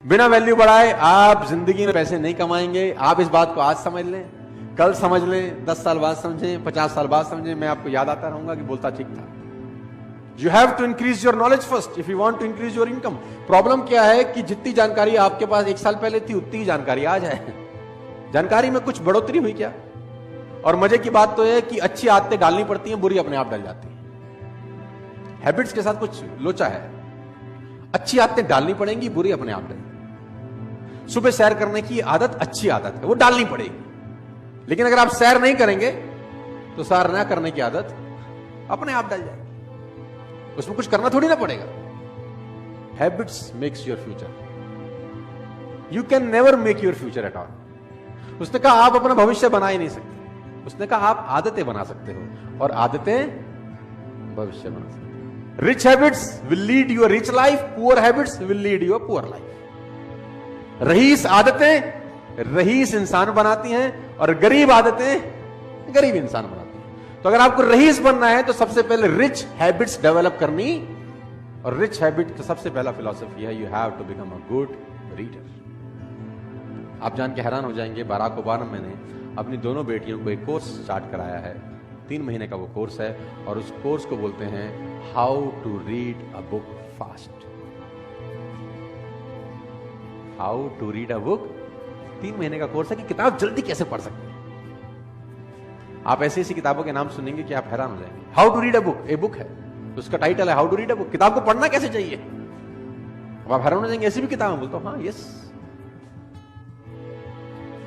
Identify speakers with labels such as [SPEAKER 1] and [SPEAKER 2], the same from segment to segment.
[SPEAKER 1] बिना वैल्यू बढ़ाए आप जिंदगी में पैसे नहीं कमाएंगे। आप इस बात को आज समझ लें, कल समझ लें, 10 साल बाद समझें, 50 साल बाद समझें, मैं आपको याद आता रहूंगा कि बोलता ठीक था। You have to increase your knowledge first if you want to increase your income. Problem क्या है कि जितनी जानकारी आपके पास 1 साल पहले थी उतनी ही जानकारी आज है। जानकारी में कुछ बढ़ोतरी हुई क्या? और मजे की बात तो है कि अच्छी आदतें डालनी पड़ती हैं, बुरी अपने आप डल जाती हैं। हैबिट्स के साथ कुछ लोचा है। अच्छी आदतें डालनी पड़ेंगी, बुरी अपने आप डल। सुबह सैर करने की आदत अच्छी आदत है, वो डालनी पड़ेगी। लेकिन अगर आप सैर नहीं करेंगे तो सैर ना करने की आदत अपने आप डल जाएगी। उसमें कुछ करना थोड़ी ना पड़ेगा। Habits makes your future. You can never make your future at all. उसने कहा आप अपना भविष्य बना ही नहीं सकते। उसने कहा आप आदतें बना सकते हो, और आदतें भविष्य बना सकते हो। Rich habits will lead you a rich life, poor habits will lead you a poor life. रईस आदतें रईस इंसान बनाती हैं, और गरीब आदतें गरीब इंसान बनाती हैं। तो अगर आपको रईस बनना है तो सबसे पहले रिच हैबिट्स डेवलप करनी, और रिच हैबिट का सबसे पहला फिलॉसफी है you have to become a good reader. आप जान के हैरान हो जाएंगे, बाराक ओबामा ने अपनी दोनों बेटियों को एक कोर्स स्टार्ट कराया है। 3 महीने का वो कोर्स है, और उस कोर्स को बोलते हैं how to read a book fast. How to read a book. 3 महीने का कोर्स है कि किताब जल्दी कैसे पढ़ सकते हैं। आप ऐसी ऐसी किताबों के नाम सुनेंगे कि आप हैरान हो जाएंगे। How to read a book, a book है, उसका टाइटल है how to read a book. किताब को पढ़ना कैसे चाहिए, अब आप हैरान हो जाएंगे। ऐसी भी किताब है, बोलता हूं हाँ यस,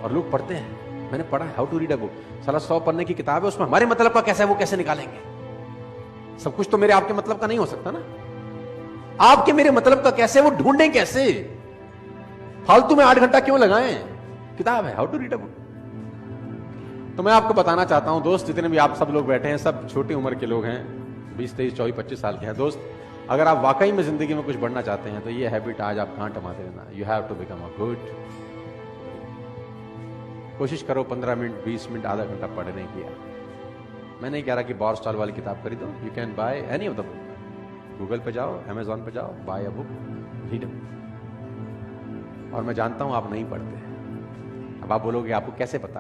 [SPEAKER 1] और लोग पढ़ते हैं। मैंने पढ़ा है how to read a book. साला 100 पन्ने की किताब है, उसमें हमारे मतलब का कैसा है वो कैसे निकालेंगे। सब कुछ तो मेरे आपके मतलब का नहीं हो सकता ना। आपके मेरे मतलब का कैसे, वो ढूंढें कैसे। फालतू में 8 घंटा क्यों लगाएं। किताब है how to read a book. तो मैं आपको बताना चाहता हूं दोस्त, जितने भी आप सब लोग बैठे हैं, सब छोटी उम्र के लोग हैं, 20, 23, 24, 25 साल के हैं दोस्त। अगर आप वाकई में जिंदगी में कुछ बढ़ना चाहते हैं तो ये हैबिट आज आप गांठ मारते रहना। You have to become a good. कोशिश करो 15 मिनट, 20 मिनट, आधा घंटा पढ़ने की। मैं नहीं कह रहा कि बॉर स्टॉल वाली किताब खरीदो। You can by any of the book. Google पे जाओ, अमेजॉन पे जाओ, बाय अ बुक, रीड। और मैं जानता हूं आप नहीं पढ़ते। अब आप बोलोगे आपको कैसे पता?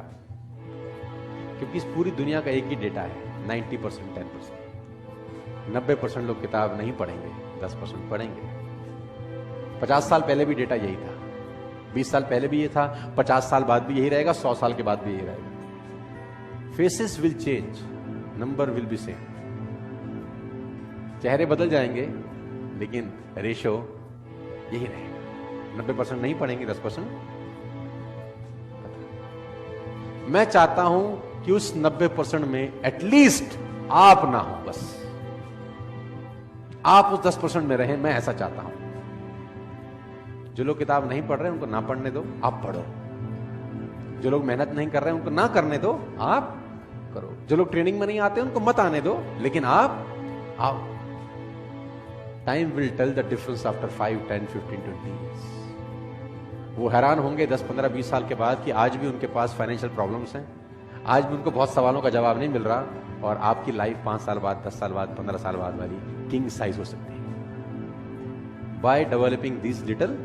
[SPEAKER 1] क्योंकि इस पूरी दुनिया का एक ही डेटा है, 90%, 10%। 90% लोग किताब नहीं पढ़ेंगे, 10% पढ़ेंगे। 50 साल पहले भी डेटा यही था, 20 साल पहले भी ये था, 50 साल बाद भी यही रहेगा, 100 साल के बाद भी यही रहेगा। Faces will change, number will be same. चेहरे बदल जाएंगे, लेकिन रेशो यही रहेगा। 90% नहीं पढ़ेंगे, 10%। मैं चाहता हूं कि उस 90% में एटलीस्ट आप ना हो, बस आप उस 10% में रहें। मैं ऐसा चाहता हूं। जो लोग किताब नहीं पढ़ रहे उनको ना पढ़ने दो, आप पढ़ो। जो लोग मेहनत नहीं कर रहे उनको ना करने दो, आप करो। जो लोग ट्रेनिंग में नहीं आते उनको मत आने दो, लेकिन आप आओ। Time will tell the difference after 5, 10, 15, 20 years। वो हैरान होंगे 10, 15, 20 साल के बाद कि आज भी उनके पास फाइनेंशियल प्रॉब्लम्स हैं, आज भी उनको बहुत सवालों का जवाब नहीं मिल रहा, और आपकी लाइफ 5 साल बाद, 10 साल बाद, 15 साल बाद वाली किंग साइज हो सकती है। By developing this little